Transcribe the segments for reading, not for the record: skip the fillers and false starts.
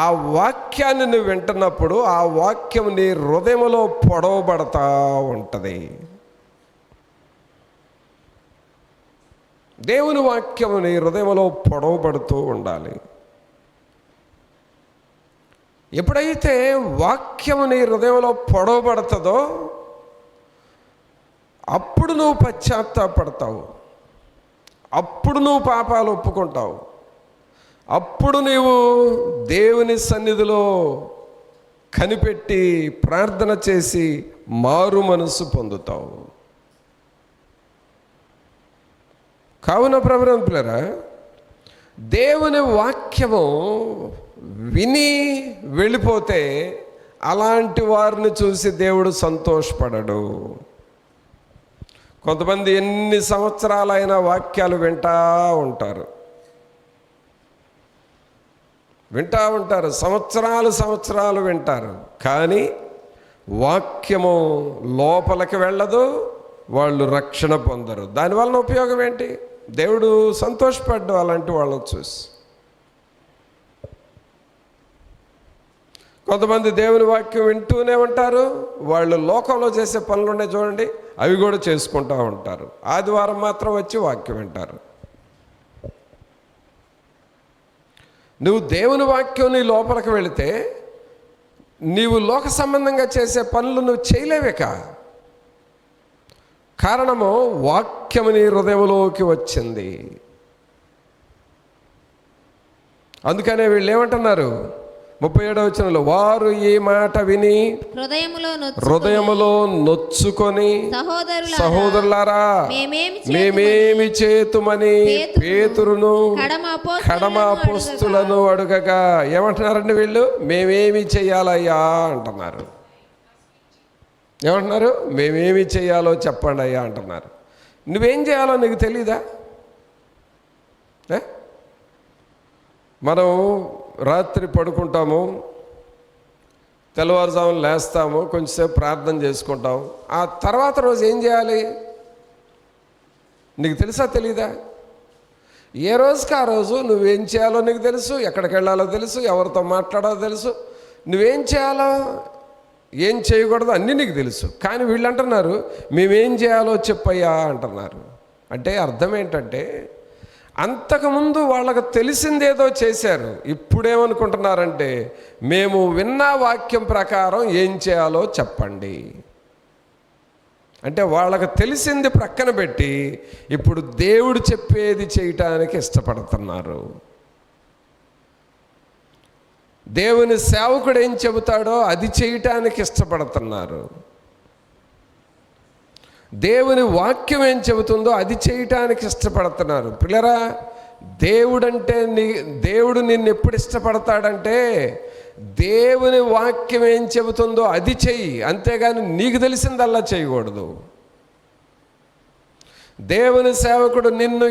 ఆ వాక్యాన్ని నువ్వు వింటున్నప్పుడు ఆ వాక్యం నీ హృదయంలో పొడవబడతా ఉంటుంది. దేవుని వాక్యం నీ హృదయంలో పొడవబడుతూ ఉండాలి. ఎప్పుడైతే వాక్యం నీ హృదయంలో పొడవబడుతుందో అప్పుడు నువ్వు పశ్చాత్తాపడతావు, అప్పుడు నువ్వు పాపాలు ఒప్పుకుంటావు, అప్పుడు నీవు దేవుని సన్నిధిలో కనిపెట్టి ప్రార్థన చేసి మారు మనసు పొందుతావు. కావున ప్రభువులారా, దేవుని వాక్యము విని వెళ్ళిపోతే అలాంటి వారిని చూసి దేవుడు సంతోషపడడు. కొంతమంది ఎన్ని సంవత్సరాలైన వాక్యాలు వింటూ ఉంటారు, సంవత్సరాలు వింటారు, కానీ వాక్యము లోపలికి వెళ్ళదు, వాళ్ళు రక్షణ పొందరు. దానివల్ల ఉపయోగం ఏంటి? దేవుడు సంతోషపడ్డు అలాంటి వాళ్ళని చూసి. కొంతమంది దేవుని వాక్యం వింటూనే ఉంటారు, వాళ్ళు లోకంలో చేసే పనులు ఉన్నాయి చూడండి, అవి కూడా చేసుకుంటూ ఉంటారు. ఆదివారం మాత్రం వచ్చి వాక్యం వింటారు. నువ్వు దేవుని వాక్యం నీ లోపలికి వెళితే నీవు లోక సంబంధంగా చేసే పనులు నువ్వు చేయలేవిక. కారణము వాక్యము నీ హృదయంలోకి వచ్చింది. అందుకనే వీళ్ళు ఏమంటున్నారు 37వ వచనంలో, వారు ఈ మాట విని హృదయములో నొచ్చుకొని సహోదరులారా మేమేమి చేతుమని పేతురును కడమ అపోస్తులను అడుగగా ఏమంటున్నారండి వీళ్ళు? మేమేమి చేయాలయ్యా అంటున్నారు. ఏమంటున్నారు? మేమేమి చేయాలో చెప్పండి అయ్యా అంటున్నారు. నువ్వేం చేయాలో నీకు తెలీదా? మనం రాత్రి పడుకుంటాము, తెల్లవారుజామున లేస్తాము, కొంచెంసేపు ప్రార్థన చేసుకుంటాం. ఆ తర్వాత రోజు ఏం చేయాలి నీకు తెలుసా తెలీదా? ఏ రోజుకి ఆ రోజు నువ్వేం చేయాలో నీకు తెలుసు, ఎక్కడికి వెళ్ళాలో తెలుసు, ఎవరితో మాట్లాడాలో తెలుసు, నువ్వేం చేయాలో ఏం చేయకూడదు అన్నీ నీకు తెలుసు. కానీ వీళ్ళు అంటున్నారు మేమేం చేయాలో చెప్పయ్యా అంటున్నారు. అంటే అర్థం ఏంటంటే అంతకుముందు వాళ్ళకు తెలిసిందేదో చేశారు, ఇప్పుడేమనుకుంటున్నారంటే మేము విన్న వాక్యం ప్రకారం ఏం చేయాలో చెప్పండి. అంటే వాళ్ళకు తెలిసింది ప్రక్కన పెట్టి ఇప్పుడు దేవుడు చెప్పేది చేయటానికి ఇష్టపడుతున్నారు. దేవుని సేవకుడు ఏం చెబుతాడో అది చేయటానికి ఇష్టపడుతున్నారు. దేవుని వాక్యం ఏం చెబుతుందో అది చేయటానికి ఇష్టపడుతున్నారు. పిల్లరా, దేవుడు నిన్ను ఎప్పుడు ఇష్టపడతాడంటే దేవుని వాక్యం ఏం చెబుతుందో అది చెయ్యి, అంతేగాని నీకు తెలిసిందల్లా చేయకూడదు. దేవుని సేవకుడు నిన్ను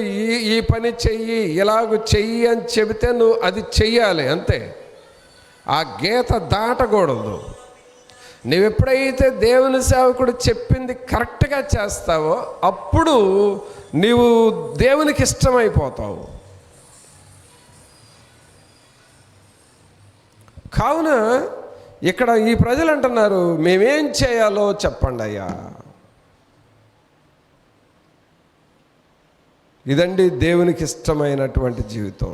ఈ పని చెయ్యి, ఇలాగ చెయ్యి అని చెబితే నువ్వు అది చెయ్యాలి, అంతే. ఆ గీత దాటకూడదు. నువ్వెప్పుడైతే దేవుని సేవకుడు చెప్పింది కరెక్ట్గా చేస్తావో అప్పుడు నీవు దేవునికి ఇష్టమైపోతావు. కావున ఇక్కడ ఈ ప్రజలు అంటున్నారు మేమేం చేయాలో చెప్పండి అయ్యా. ఇదండి దేవునికి ఇష్టమైనటువంటి జీవితం.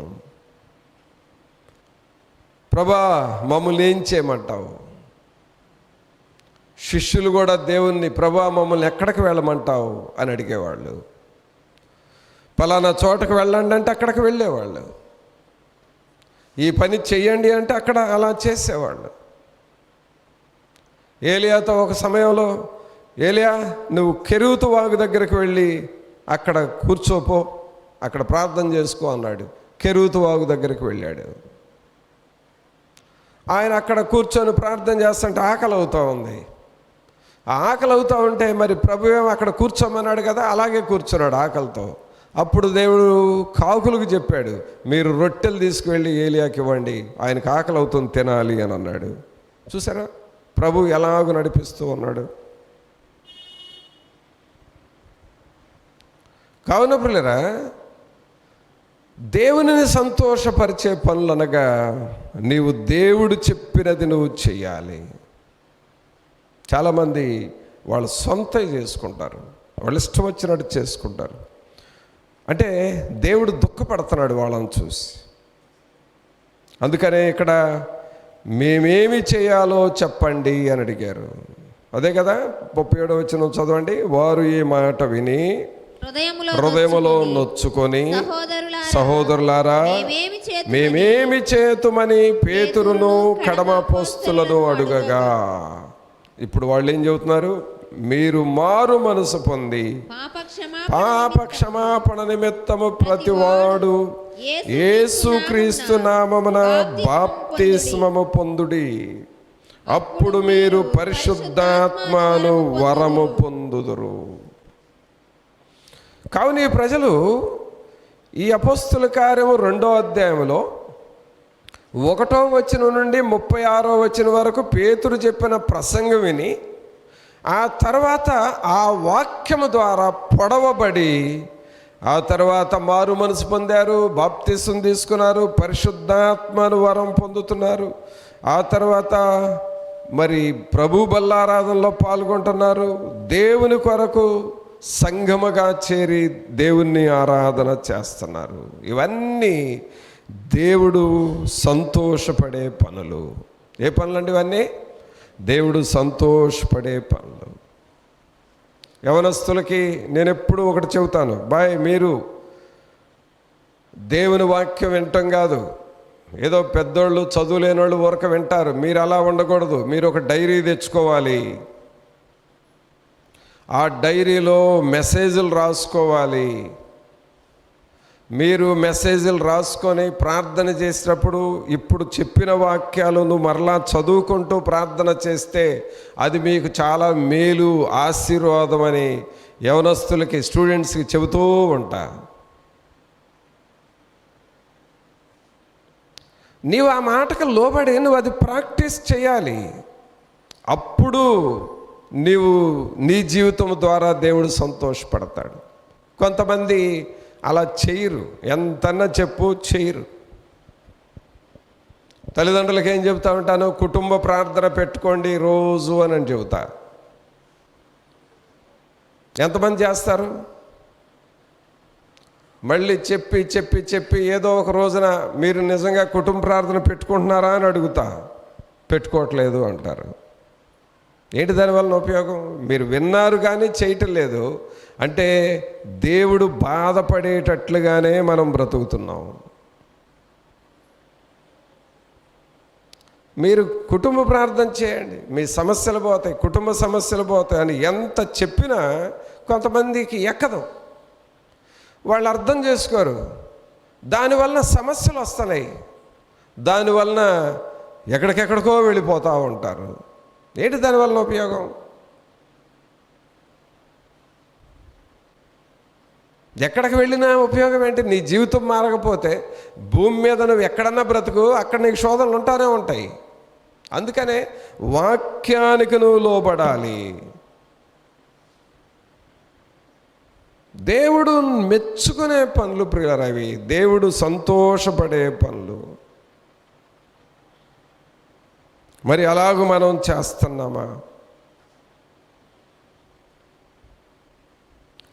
ప్రభా మమ్మల్ని ఏం చేయమంటావు? శిష్యులు కూడా దేవుణ్ణి ప్రభా మమ్మల్ని ఎక్కడికి వెళ్ళమంటావు అని అడిగేవాళ్ళు. పలానా చోటకు వెళ్ళండి అంటే అక్కడికి వెళ్ళేవాళ్ళు. ఈ పని చెయ్యండి అంటే అక్కడ అలా చేసేవాళ్ళు. ఏలియాతో ఒక సమయంలో ఏలియా నువ్వు కెరూతు వాగు దగ్గరికి వెళ్ళి అక్కడ కూర్చోపో, అక్కడ ప్రార్థన చేసుకో అన్నాడు. కెరూతు వాగు దగ్గరికి వెళ్ళాడు. ఆయన అక్కడ కూర్చొని ప్రార్థన చేస్తుంటే ఆకలి అవుతూ ఉంది. ఆ ఆకలి అవుతూ ఉంటే మరి ప్రభువేమో అక్కడ కూర్చోమన్నాడు కదా, అలాగే కూర్చున్నాడు ఆకలితో. అప్పుడు దేవుడు కాకులకు చెప్పాడు, మీరు రొట్టెలు తీసుకువెళ్ళి ఏలియాకి ఇవ్వండి, ఆయనకు ఆకలి అవుతుంది తినాలి అని అన్నాడు. చూసారా ప్రభు ఎలాగో నడిపిస్తూ ఉన్నాడు. కావున ప్రియులారా, దేవునిని సంతోషపరిచే పనులు అనగా నీవు దేవుడు చెప్పినది నువ్వు చేయాలి. చాలామంది వాళ్ళు సొంత చేసుకుంటారు, వాళ్ళు ఇష్టం వచ్చినట్టు చేసుకుంటారు. అంటే దేవుడు దుఃఖపడుతున్నాడు వాళ్ళని చూసి. అందుకనే ఇక్కడ మేమేమి చేయాలో చెప్పండి అని అడిగారు. అదే కదా 37వ వచనం చదవండి. వారు ఈ మాట విని హృదయములో నొచ్చుకొని, సహోదరులారా మేమేమి చేతుమని పేతురును కడమ అపోస్తలులను అడుగగా, ఇప్పుడు వాళ్ళు ఏం చెబుతున్నారు? మీరు మారు మనసు పొంది పాప క్షమాపణ నిమిత్తము ప్రతివాడు యేసుక్రీస్తు నామమున బాప్తిస్మము పొందుడి, అప్పుడు మీరు పరిశుద్ధాత్మను వరము పొందుదురు. కావున ఈ ప్రజలు ఈ అపోస్తుల కార్యము 2వ అధ్యాయంలో 1వ వచనం నుండి 36వ వచనం వరకు పేతురు చెప్పిన ప్రసంగం విని, ఆ తర్వాత ఆ వాక్యము ద్వారా పొడవబడి, ఆ తర్వాత మారు మనసు పొందారు, బాప్తిసం తీసుకున్నారు, పరిశుద్ధాత్మను వరం పొందుతున్నారు. ఆ తర్వాత మరి ప్రభు బల్లారాధనలో పాల్గొంటున్నారు. దేవుని కొరకు సంఘముగా చేరి దేవుణ్ణి ఆరాధన చేస్తున్నారు. ఇవన్నీ దేవుడు సంతోషపడే పనులు. ఏ పనులండి ఇవన్నీ? దేవుడు సంతోషపడే పనులు. యవనస్తులకి నేను ఎప్పుడు ఒకటి చెబుతాను, మీరు దేవుని వాక్యం వినటం కాదు, ఏదో పెద్దోళ్ళు చదువులేని వాళ్ళు ఊరక వింటారు. మీరు అలా ఉండకూడదు. మీరు ఒక డైరీ తెచ్చుకోవాలి. ఆ డైరీలో మెసేజ్లు రాసుకోవాలి. మీరు మెసేజ్లు రాసుకొని ప్రార్థన చేసినప్పుడు ఇప్పుడు చెప్పిన వాక్యాలు నువ్వు మరలా చదువుకుంటూ ప్రార్థన చేస్తే అది మీకు చాలా మేలు, ఆశీర్వాదం అని యవనస్తులకి, స్టూడెంట్స్కి చెబుతూ ఉంటా. నీవు ఆ మాటకు లోబడి నువ్వు అది ప్రాక్టీస్ చేయాలి. అప్పుడు నీవు నీ జీవితం ద్వారా దేవుడు సంతోషపడతాడు. కొంతమంది అలా చేయరు, ఎంతన్నా చెప్పు చేయరు. తల్లిదండ్రులకి ఏం చెబుతా ఉంటాను? కుటుంబ ప్రార్థన పెట్టుకోండి రోజు అని చెబుతా. ఎంతమంది చేస్తారు? మళ్ళీ చెప్పి చెప్పి చెప్పి ఏదో ఒక రోజున మీరు నిజంగా కుటుంబ ప్రార్థన పెట్టుకుంటున్నారా అని అడుగుతా, పెట్టుకోవట్లేదు అంటారు. ఏంటి దానివల్ల ఉపయోగం? మీరు విన్నారు కానీ చేయటం లేదు అంటే దేవుడు బాధపడేటట్లుగానే మనం బ్రతుకుతున్నాం. మీరు కుటుంబ ప్రార్థన చేయండి, మీ సమస్యలు పోతాయి, కుటుంబ సమస్యలు పోతాయి అని ఎంత చెప్పినా కొంతమందికి ఎక్కదు. వాళ్ళు అర్థం చేసుకోరు. దానివల్ల సమస్యలు వస్తున్నాయి, దానివలన ఎక్కడికెక్కడికో వెళ్ళిపోతూ ఉంటారు. ఏంటి దానివల్ల ఉపయోగం? ఎక్కడికి వెళ్ళినా ఉపయోగం ఏంటి? నీ జీవితం మారకపోతే భూమి మీద నువ్వు ఎక్కడన్నా బ్రతుకు, అక్కడ నీకు శోధనలు ఉంటానే ఉంటాయి. అందుకనే వాక్యానికి నువ్వు లోబడాలి. దేవుడు మెచ్చుకునే పనులు ప్రియులారా అవి, దేవుడు సంతోషపడే పనులు. మరి అలాగూ మనం చేస్తున్నామా?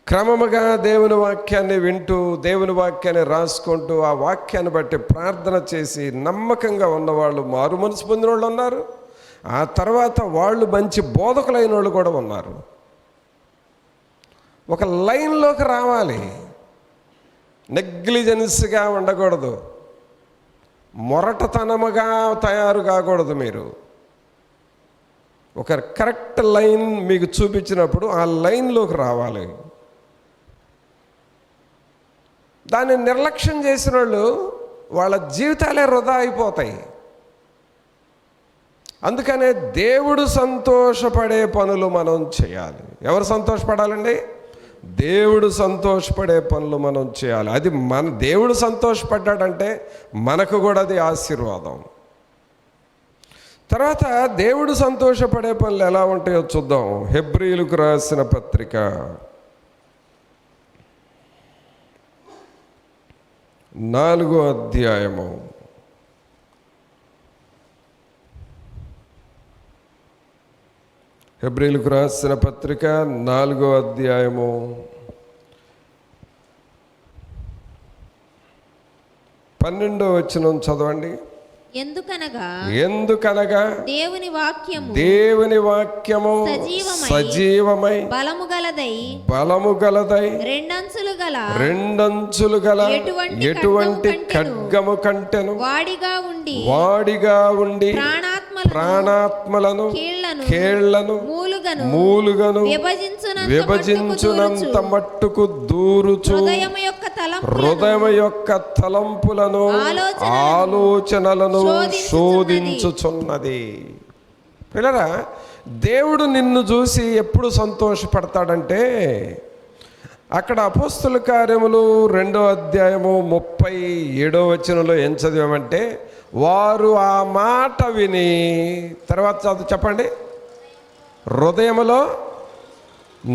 క్రమముగా దేవుని వాక్యాన్ని వింటూ, దేవుని వాక్యాన్ని రాసుకుంటూ, ఆ వాక్యాన్ని బట్టి ప్రార్థన చేసి నమ్మకంగా ఉన్నవాళ్ళు, మారు మనసు పొందిన వాళ్ళు ఉన్నారు. ఆ తర్వాత వాళ్ళు మంచి బోధకులైన వాళ్ళు కూడా ఉన్నారు. ఒక లైన్లోకి రావాలి. నెగ్లిజెన్స్గా ఉండకూడదు, మొరటతనముగా తయారు కాకూడదు. మీరు ఒక కరెక్ట్ లైన్ మీకు చూపించినప్పుడు ఆ లైన్లోకి రావాలి. దాన్ని నిర్లక్ష్యం చేసిన వాళ్ళు వాళ్ళ జీవితాలే వృధా అయిపోతాయి. అందుకనే దేవుడు సంతోషపడే పనులు మనం చేయాలి. ఎవరు సంతోషపడాలండి? దేవుడు సంతోషపడే పనులు మనం చేయాలి. అది దేవుడు సంతోషపడ్డాడంటే మనకు కూడా అది ఆశీర్వాదం. తర్వాత దేవుడు సంతోషపడే పనులు ఎలా ఉంటాయో చూద్దాం. హెబ్రీయులకు రాసిన పత్రిక 4వ అధ్యాయము. హెబ్రీయులకు రాసిన పత్రిక 4వ అధ్యాయము 12వ వచనం చదవండి. ఎందుకనగా దేవుని వాక్యము సజీవమై బలము గలదై రెండంచులు గల ఎటువంటి ఖడ్గము కంటెను వాడిగా ఉండి ప్రాణాత్మలను కీళ్లను మూలుగను విభజించునంత మట్టుకు దూరుచు హృదయం యొక్క తలంపులను ఆలోచనలను శోధించుచున్నది. పిల్లరా, దేవుడు నిన్ను చూసి ఎప్పుడు సంతోషపడతాడంటే, అక్కడ అపోస్తుల కార్యములు 2వ అధ్యాయము 37వ వచనంలో ఏం చదివామంటే, వారు ఆ మాట విని తర్వాత చెప్పండి, హృదయములో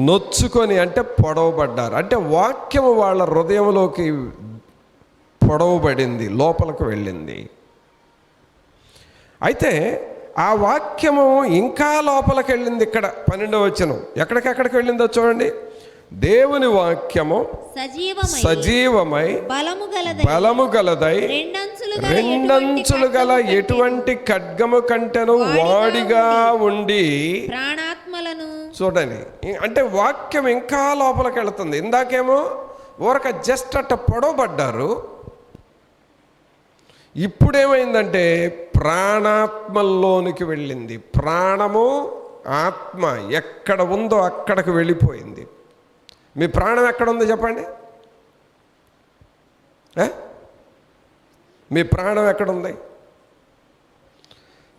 నొచ్చుకొని, అంటే పొడవబడ్డారు. అంటే వాక్యము వాళ్ళ హృదయంలోకి పొడవబడింది, లోపలికి వెళ్ళింది. అయితే ఆ వాక్యము ఇంకా లోపలికి వెళ్ళింది. ఇక్కడ 12వ వచనం ఎక్కడికి వెళ్ళిందో చూడండి. దేవుని వాక్యము సజీవమై బలము గలదై రెండంచులు గల ఎటువంటి ఖడ్గము కంటెను వాడిగా ఉండి ప్రాణాత్మలను. చూడండి, అంటే వాక్యం ఇంకా లోపలికి వెళుతుంది. ఇందాకేమో ఊరక జస్ట్ అట్ట పొడవబడ్డారు, ఇప్పుడేమైందంటే ప్రాణాత్మల్లోనికి వెళ్ళింది. ప్రాణము ఆత్మ ఎక్కడ ఉందో అక్కడికి వెళ్ళిపోయింది. మీ ప్రాణం ఎక్కడుందో చెప్పండి. మీ ప్రాణం ఎక్కడుంది?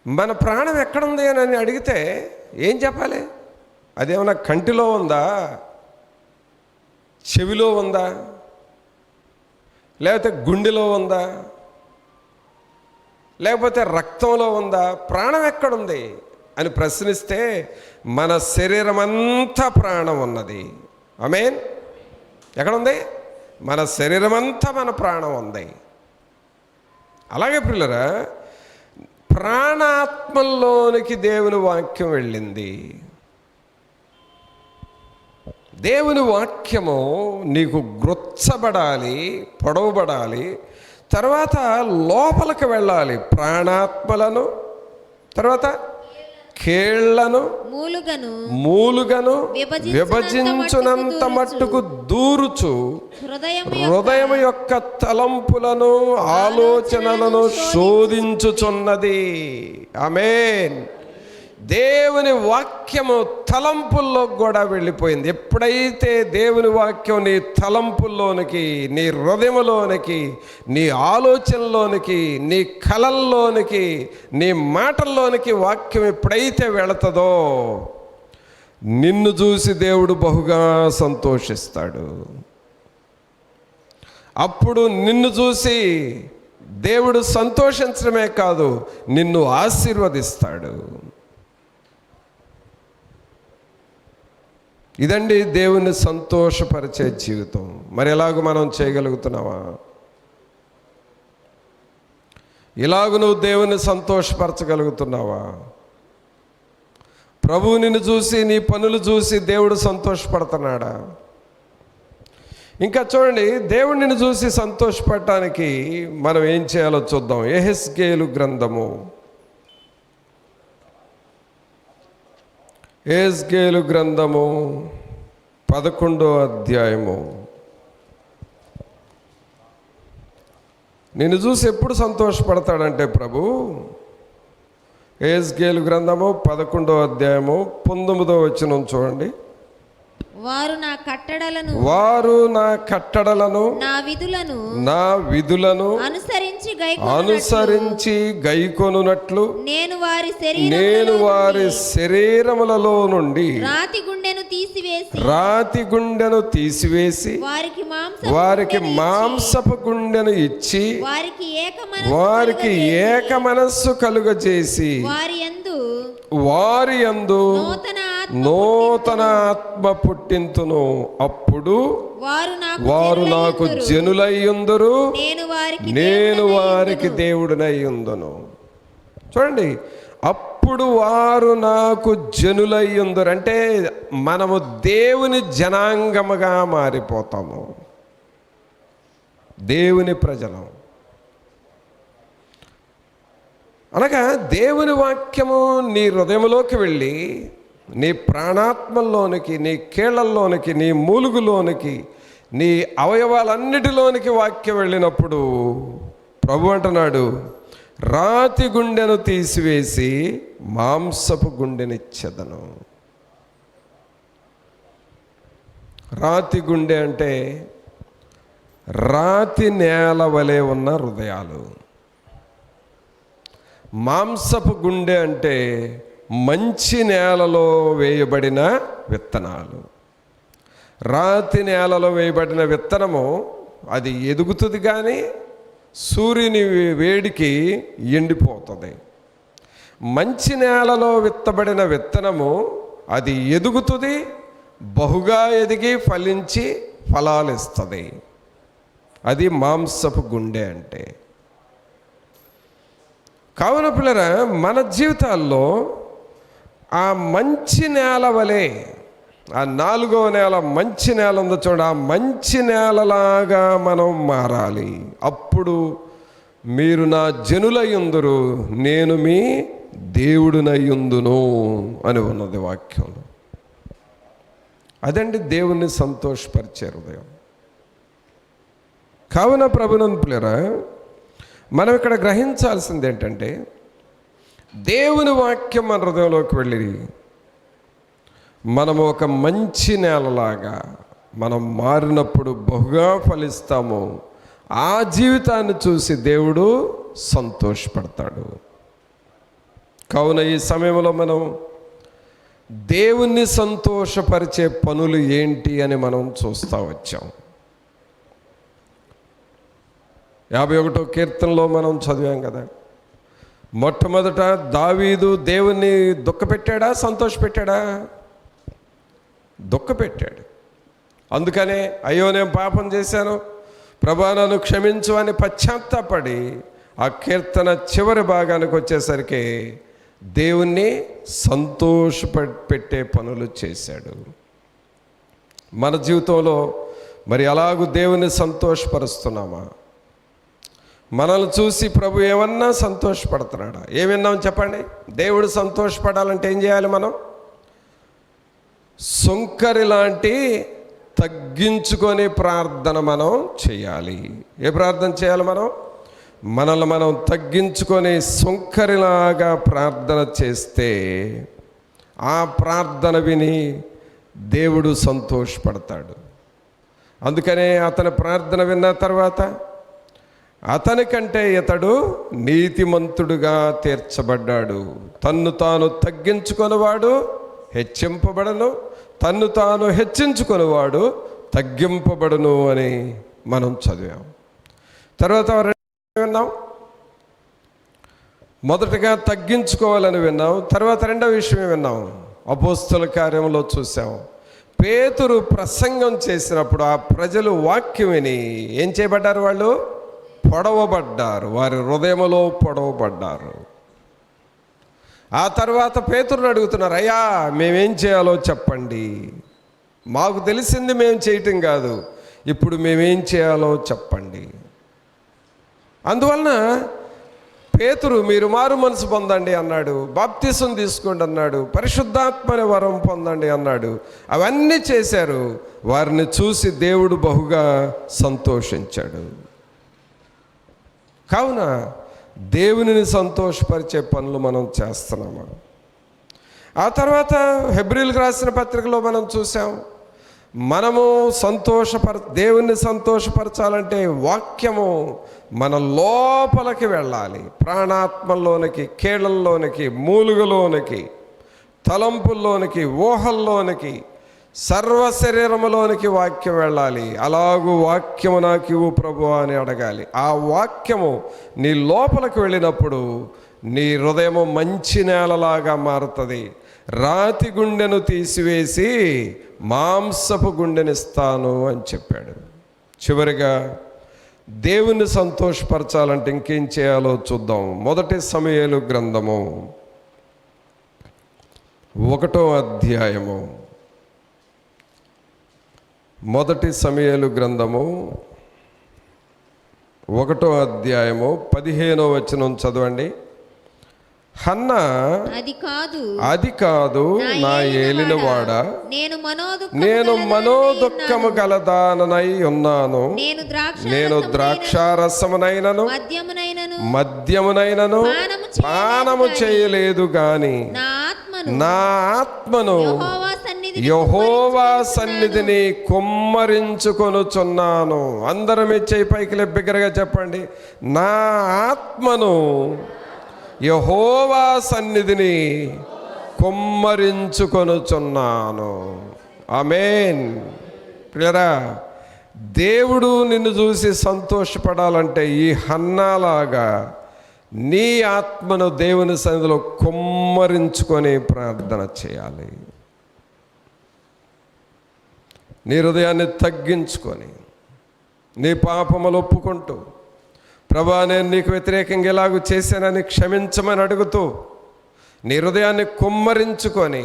మన ప్రాణం ఎక్కడుంది అని అడిగితే ఏం చెప్పాలి? అదేమన్నా కంటిలో ఉందా, చెవిలో ఉందా, లేకపోతే గుండెలో ఉందా, లేకపోతే రక్తంలో ఉందా? ప్రాణం ఎక్కడుంది అని ప్రశ్నిస్తే మన శరీరం అంతా ప్రాణం ఉన్నది. ఆమేన్. ఎక్కడుంది? మన శరీరం అంతా మన ప్రాణం ఉంది. అలాగే పిల్లరా, ప్రాణాత్మల్లోనికి దేవుని వాక్యం వెళ్ళింది. దేవుని వాక్యము నీకు గ్రొచ్చబడాలి, పొడవబడాలి, తర్వాత లోపలికి వెళ్ళాలి. ప్రాణాత్మలను, తర్వాత కేళ్లను మూలుగను విభజించునంత మట్టుకు దూరుచు హృదయం యొక్క తలంపులను ఆలోచనలను శోధించుచున్నది. ఆమేన్. దేవుని వాక్యము తలంపుల్లో కూడా వెళ్ళిపోయింది. ఎప్పుడైతే దేవుని వాక్యం నీ తలంపుల్లోనికి, నీ హృదయంలోనికి, నీ ఆలోచనలోనికి, నీ కలల్లోనికి, నీ మాటల్లోనికి వాక్యం ఎప్పుడైతే వెళుతుందో నిన్ను చూసి దేవుడు బహుగా సంతోషిస్తాడు. అప్పుడు నిన్ను చూసి దేవుడు సంతోషించడమే కాదు, నిన్ను ఆశీర్వదిస్తాడు. ఇదండి దేవుని సంతోషపరిచే జీవితం. మరి ఎలాగ మనం చేయగలుగుతున్నావా? ఇలాగ నువ్వు దేవుని సంతోషపరచగలుగుతున్నావా? ప్రభువు నిన్ను చూసి, నీ పనులు చూసి దేవుడు సంతోషపడుతున్నాడా? ఇంకా చూడండి, దేవుడు నిన్ను చూసి సంతోషపడటానికి మనం ఏం చేయాలో చూద్దాం. యెహెజ్కేలు గ్రంథము, యెహెజ్కేలు గ్రంథము 11వ అధ్యాయము. నిన్ను చూసి ఎప్పుడు సంతోషపడతాడంటే ప్రభు, యెహెజ్కేలు గ్రంథము 11వ అధ్యాయము 19వ వచనం చూడండి. వారు నా కట్టడలను నా విధులను అనుసరించి గైకొనున్నట్లు నేను వారి శరీరములలో నుండి రాతి గుండెను తీసివేసి వారికి మాంసపు గుండెను ఇచ్చి వారికి ఏక మనస్సు కలుగజేసి వారి యందు నూతన ఆత్మ పుట్టింతును, అప్పుడు వారు నాకు జనులయ్యుందురు, నేను వారికి దేవుడినయ్యుందును. చూడండి, అప్పుడు వారు నాకు జనులయ్యుందురు అంటే మనము దేవుని జనాంగముగా మారిపోతాము, దేవుని ప్రజలం. అనగా దేవుని వాక్యము నీ హృదయంలోకి వెళ్ళి నీ ప్రాణాత్మల్లోనికి, నీ కీళ్ళల్లోనికి, నీ మూలుగులోనికి, నీ అవయవాలన్నిటిలోనికి వాక్యం వెళ్ళినప్పుడు ప్రభు అంటున్నాడు, రాతి గుండెను తీసివేసి మాంసపు గుండెనిచ్చెదను. రాతి గుండె అంటే రాతి నేల వలె ఉన్న హృదయాలు. మాంసపు గుండె అంటే మంచి నేలలో వేయబడిన విత్తనాలు. రాతి నేలలో వేయబడిన విత్తనము అది ఎదుగుతుంది, కానీ సూర్యుని వేడికి ఎండిపోతుంది. మంచి నేలలో విత్తబడిన విత్తనము అది ఎదుగుతుంది, బహుగా ఎదిగి ఫలించి ఫలాలు ఇస్తుంది. అది మాంసపు గుండె అంటే. కావున పిల్లరా, మన జీవితాల్లో ఆ మంచి నేల వలె, ఆ 4వ నేల మంచి నేల ఉందో చూడ, ఆ మంచి నేలలాగా మనం మారాలి. అప్పుడు మీరు నా జనులయ్యుందురు, నేను మీ దేవుడినయ్యుందును అని ఉన్నది వాక్యంలో. అదండి దేవుణ్ణి సంతోషపరిచే హృదయం. కావున ప్రభునందు పిల్లరా, మనం ఇక్కడ గ్రహించాల్సింది ఏంటంటే, దేవుని వాక్యం మన హృదయంలోకి వెళ్ళి మనము ఒక మంచి నేలలాగా మనం మారినప్పుడు బహుగా ఫలిస్తాము. ఆ జీవితాన్ని చూసి దేవుడు సంతోషపడతాడు. కావున ఈ సమయంలో మనం దేవుణ్ణి సంతోషపరిచే పనులు ఏంటి అని మనం చూస్తూ వచ్చాం. 51వ కీర్తనలో మనం చదివాం కదా, మొట్టమొదట దావీదు దేవుణ్ణి దుఃఖపెట్టాడా, సంతోషపెట్టాడా? దుఃఖపెట్టాడు. అందుకనే అయ్యో నేను పాపం చేశాను, ప్రభా నన్ను క్షమించు అని పశ్చాత్తాపడి ఆ కీర్తన చివరి భాగానికి వచ్చేసరికి దేవుణ్ణి సంతోషపెట్టే పనులు చేశాడు. మన జీవితంలో మరి అలాగూ దేవుణ్ణి సంతోషపరుస్తున్నామా? మనల్ని చూసి ప్రభు ఏమన్నా సంతోషపడుతున్నాడా? ఏం విన్నాం చెప్పండి? దేవుడు సంతోషపడాలంటే ఏం చేయాలి? మనం సుంకరి లాంటి తగ్గించుకొని ప్రార్థన మనం చేయాలి. ఏ ప్రార్థన చేయాలి? మనల్ని మనం తగ్గించుకొని సుంకరిలాగా ప్రార్థన చేస్తే ఆ ప్రార్థన విని దేవుడు సంతోషపడతాడు. అందుకనే అతని ప్రార్థన విన్న తర్వాత అతనికంటే ఇతడు నీతిమంతుడుగా తీర్చబడ్డాడు. తన్ను తాను తగ్గించుకొనివాడు హెచ్చింపబడను, తన్ను తాను హెచ్చించుకొనివాడు తగ్గింపబడును అని మనం చదివాం. తర్వాత విన్నాం, మొదటగా తగ్గించుకోవాలని విన్నాం. తర్వాత రెండవ విషయం విన్నాం, అపోస్తల కార్యంలో చూసాం. పేతురు ప్రసంగం చేసినప్పుడు ఆ ప్రజలు వాక్యం విని ఏం చేయబడ్డారు? వాళ్ళు పొడవబడ్డారు, వారి హృదయములో పొడవబడ్డారు. ఆ తర్వాత పేతురుని అడుగుతున్నారు, అయ్యా మేమేం చేయాలో చెప్పండి, మాకు తెలిసింది మేము చేయటం కాదు, ఇప్పుడు మేమేం చేయాలో చెప్పండి. అందువలన పేతురు మీరు మారు మనసు పొందండి అన్నాడు, బాప్తిసం తీసుకోండి అన్నాడు, పరిశుద్ధాత్మని వరం పొందండి అన్నాడు. అవన్నీ చేశారు. వారిని చూసి దేవుడు బహుగా సంతోషించాడు. కావున దేవునిని సంతోషపరిచే పనులు మనం చేస్తున్నామా? ఆ తర్వాత హెబ్రీలకు రాసిన పత్రికలో మనం చూసాం, మనము దేవుణ్ణి సంతోషపరచాలంటే వాక్యము మన లోపలికి వెళ్ళాలి. ప్రాణాత్మల్లోనికి, కీళ్ళల్లోనికి, మూలుగులోనికి, తలంపుల్లోనికి, ఊహల్లోనికి, సర్వ శరీరములోనికి వాక్యం వెళ్ళాలి. అలాగూ వాక్యము నాకు ఇవ్వు ప్రభువా అని అడగాలి. ఆ వాక్యము నీ లోపలికి వెళ్ళినప్పుడు నీ హృదయము మంచి నేలలాగా మారుతుంది. రాతి గుండెను తీసివేసి మాంసపు గుండెనిస్తాను అని చెప్పాడు. చివరిగా దేవుని సంతోషపరచాలంటే ఇంకేం చేయాలో చూద్దాం. 1 సమూయేలు గ్రంథము 1వ అధ్యాయము 1 సమూయేలు గ్రంథము 1వ అధ్యాయము 15వ వచనం చదవండి. హన్నా అది కాదు నా ఏలినవాడ, నేను మనోదుఃఖము గలదాననై ఉన్నాను. నేను ద్రాక్షారసమునైనను మద్యమునైనను పానము చేయలేదు గాని నా ఆత్మను యెహోవా సన్నిధిని కుమ్మరించుకొనుచున్నాను. అందరం చేయి పైకి బిగ్గరగా చెప్పండి. నా ఆత్మను యెహోవా సన్నిధిని కుమ్మరించుకొనుచున్నాను. ఆమేన్. ప్రియరా, దేవుడు నిన్ను చూసి సంతోషపడాలంటే ఈ హన్నాలాగా నీ ఆత్మను దేవుని సన్నిధిలో కుమ్మరించుకొని ప్రార్థన చేయాలి. నీ హృదయాన్ని తగ్గించుకొని నీ పాపములు ఒప్పుకుంటూ, ప్రభా నేను నీకు వ్యతిరేకంగా ఎలాగూ చేశానని క్షమించమని అడుగుతూ నీ హృదయాన్ని కుమ్మరించుకొని,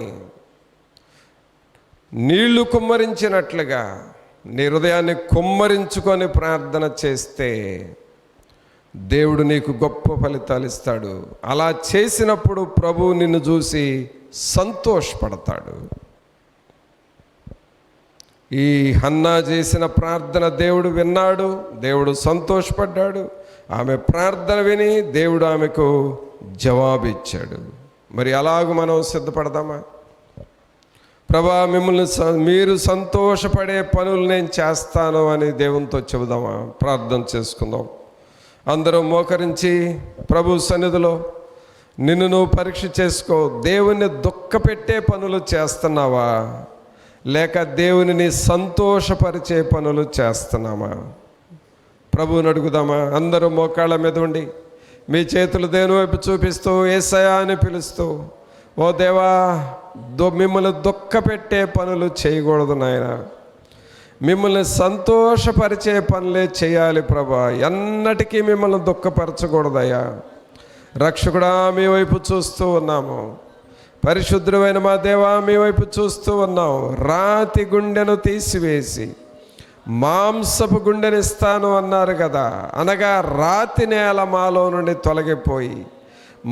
నీళ్లు కుమ్మరించినట్లుగా నీ హృదయాన్ని కుమ్మరించుకొని ప్రార్థన చేస్తే దేవుడు నీకు గొప్ప ఫలితాలు ఇస్తాడు. అలా చేసినప్పుడు ప్రభువు నిన్ను చూసి సంతోషపడతాడు. ఈ హన్నా చేసిన ప్రార్థన దేవుడు విన్నాడు, దేవుడు సంతోషపడ్డాడు. ఆమె ప్రార్థన విని దేవుడు ఆమెకు జవాబిచ్చాడు. మరి అలాగ మనం సిద్ధపడదామా? ప్రభా మిమ్మల్ని మీరు సంతోషపడే పనులు నేను చేస్తాను అని దేవునితో చెబుదామా? ప్రార్థన చేసుకుందాం. అందరం మోకరించి ప్రభు సన్నిధిలో నిన్ను నువ్వు పరీక్ష చేసుకో. దేవుని దుఃఖపెట్టే పనులు చేస్తున్నావా, లేక దేవునిని సంతోషపరిచే పనులు చేస్తున్నామా? ప్రభువుని అడుగుదామా? అందరూ మోకాళ్ళ మీద ఉండి మీ చేతులు దేవుని వైపు చూపిస్తూ యేసయ్యా అని పిలుస్తూ, ఓ దేవా, మిమ్మల్ని దుఃఖపెట్టే పనులు చేయకూడదు నాయన, మిమ్మల్ని సంతోషపరిచే పనులే చేయాలి ప్రభా, ఎన్నటికీ మిమ్మల్ని దుఃఖపరచకూడదయ్యా. రక్షకుడా మీ వైపు చూస్తూ ఉన్నాము, పరిశుద్ధుడైన మా దేవా మీ వైపు చూస్తూ ఉన్నాం. రాతి గుండెను తీసివేసి మాంసపు గుండెనిస్తాను అన్నారు కదా, అనగా రాతి నేల మాలో నుండి తొలగిపోయి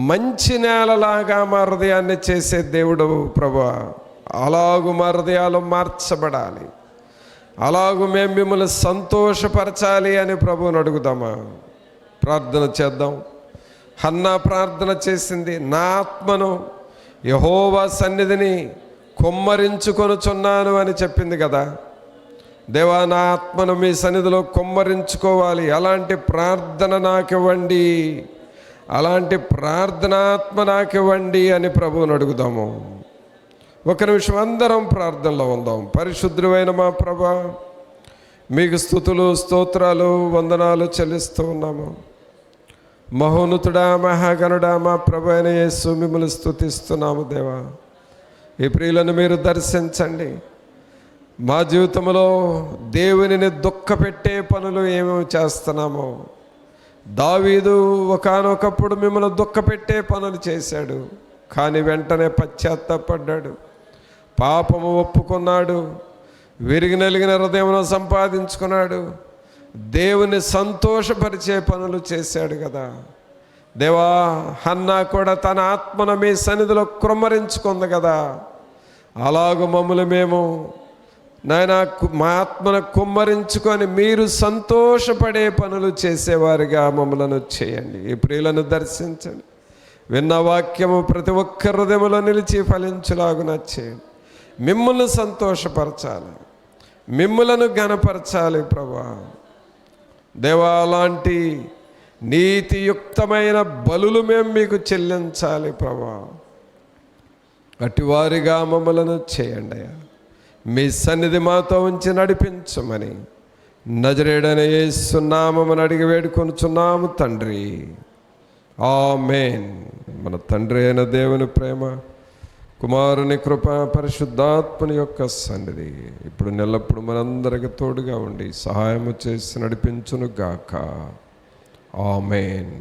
మంచి నేలలాగా మా హృదయాన్ని చేసే దేవుడు ప్రభువా. అలాగూ మా హృదయాలు మార్చబడాలి, అలాగూ మేము మిమ్మల్ని సంతోషపరచాలి అని ప్రభువుని అడుగుదామా? ప్రార్థన చేద్దాం. హన్నా ప్రార్థన చేసింది, నా ఆత్మను యెహోవా సన్నిధిని కుమ్మరించుకొనుచున్నాను అని చెప్పింది కదా. దేవా, నా ఆత్మను మీ సన్నిధిలో కుమ్మరించుకోవాలి, అలాంటి ప్రార్థన నాకివ్వండి, అలాంటి ప్రార్థనాత్మ నాకివ్వండి అని ప్రభువుని అడుగుదాము. ఒక నిమిషం అందరం ప్రార్థనలో ఉందాం. పరిశుద్ధుడైన మా ప్రభా, మీకు స్తుతులు స్తోత్రాలు వందనాలు చెల్లిస్తూ ఉన్నాము. మహోన్నతుడా మహాగణుడా మా ప్రభు అయిన యేసు మిమ్మల్ని స్తుతిస్తున్నాము. దేవా, ఈ ప్రియులను మీరు దర్శించండి. మా జీవితంలో దేవునిని దుఃఖపెట్టే పనులు ఏమేమి చేస్తున్నామో, దావీదు ఒకానొకప్పుడు మిమ్మల్ని దుఃఖపెట్టే పనులు చేశాడు, కానీ వెంటనే పశ్చాత్తాపడ్డాడు, పాపము ఒప్పుకున్నాడు, విరిగి నలిగిన హృదయమును సంపాదించుకున్నాడు, దేవుని సంతోషపరిచే పనులు చేశాడు కదా. దేవా, హన్నా కూడా తన ఆత్మను మీ సన్నిధిలో కుమ్మరించుకుంది కదా. అలాగూ మమ్మల్ని మేము నాయన మా ఆత్మను కుమ్మరించుకొని మీరు సంతోషపడే పనులు చేసేవారిగా మమ్మలను చేయండి. ఈ ప్రియులను దర్శించండి. విన్న వాక్యము ప్రతి ఒక్క హృదయములో నిలిచి ఫలించులాగున చేయండి. మిమ్మల్ని సంతోషపరచాలి, మిమ్మలను ఘనపరచాలి ప్రభా. దేవా, అలాంటి నీతియుక్తమైన బలులు మేము మీకు చెల్లించాలి ప్రభా. అటివారిగా మమ్మలను చేయండి. మీ సన్నిధి మాతో ఉంచి నడిపించమని నజరేయుడైన యేసు నామమున అడిగి వేడుకొనుచున్నాము తండ్రి. ఆమేన్. మన తండ్రి అయిన దేవుని ప్రేమ, కుమారుని కృప, పరిశుద్ధాత్మని యొక్క సన్నిధి ఇప్పుడు నెల్లప్పుడు మనందరికి తోడుగా ఉండి సహాయము చేసి నడిపించును గాక. ఆమేన్.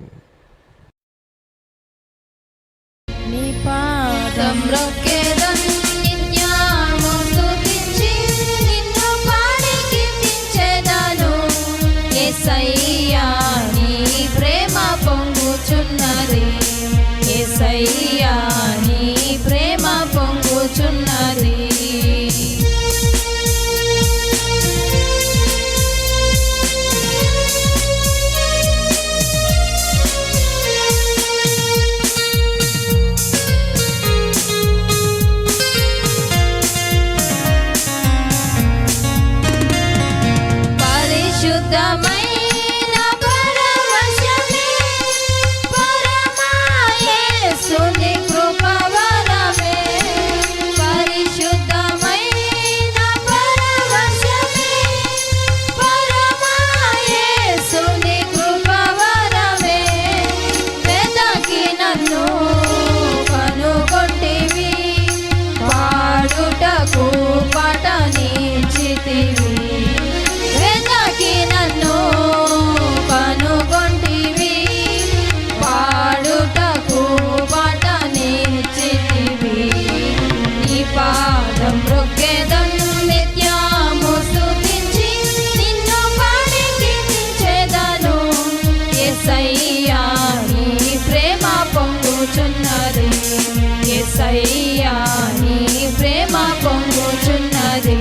నీ పాదం రొక్కెదం నిత్యము స్తుతించి నిన్ను పాడి కీర్తించెదను. యేసయ్యా నీ ప్రేమ పొంగుచున్నది, యేసయ్యా నీ ప్రేమ పొంగుచున్నది. పరిశుద్ధమైన పరవశమే పరమా యేసుని కృపవరమే. పరిశుద్ధమైన పరవశమే పరమా యేసుని కృపవరమే. వెదకి నన్ను కనుగొంటివి, పాడుటకు పటనిచ్చితివి. నన్ను కనుగొంటివి, పాడుటకు పటనిచ్చితివి. నీ పాదం రొక్కెదం నిత్యము స్తుతించి నిన్ను పాడి కీర్తించెదను. యేసయ్యా నీ ప్రేమ పొంగుచున్నది, యేసయ్యా నీ ప్రేమ పొంగుచున్నది.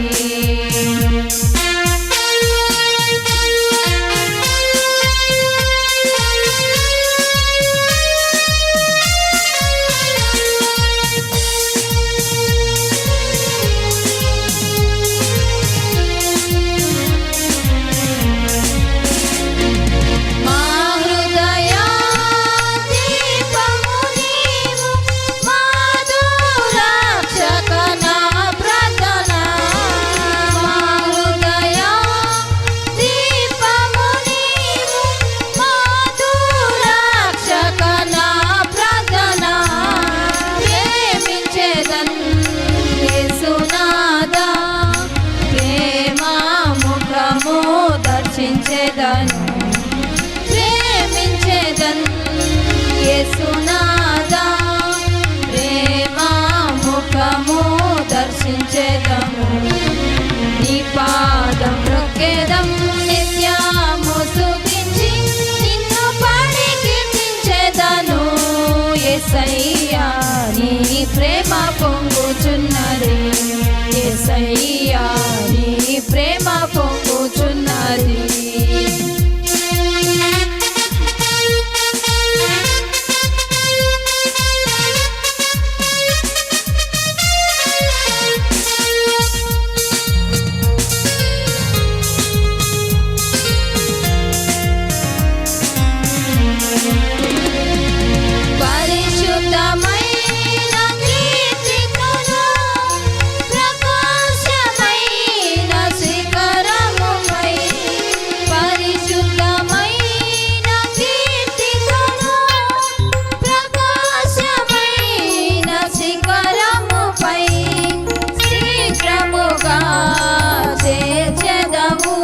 ప్రేమించెదన్ యేసునాదా, ప్రేమ ముఖము దర్శించెదము. నీ పాదం రొక్కెదం నిత్యము స్తుతించి నిన్ను పాడి కీర్తించెదను. యేసయ్యా నీ ప్రేమ పొంగుచున్నది, యేసయ్యా నీ ప్రేమ పొంగుచున్నది. పరిశుద్ధమైన కీర్తికును ప్రకాశమైన శిఖరముపై, పరిశుద్ధమైన కీర్తికును ప్రకాశమైన శిఖరముపై శీఘ్రముగా చేర్చెదవు.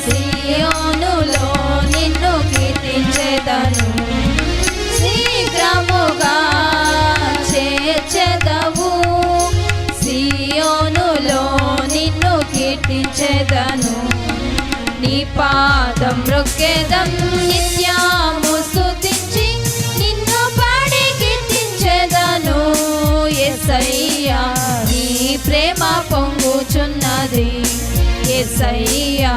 సియోనులో నిన్ను కీర్తించెదను, శీఘ్రముగా చేర్చెదవు. సియోనులో నిన్ను కీర్తించెదను. నీ పాదం రొక్కెదం నిత్యము స్తుతించి నిన్ను పాడి కీర్తించెదను. యేసయ్యా నీ ప్రేమ పొంగుచున్నది, యేసయ్యా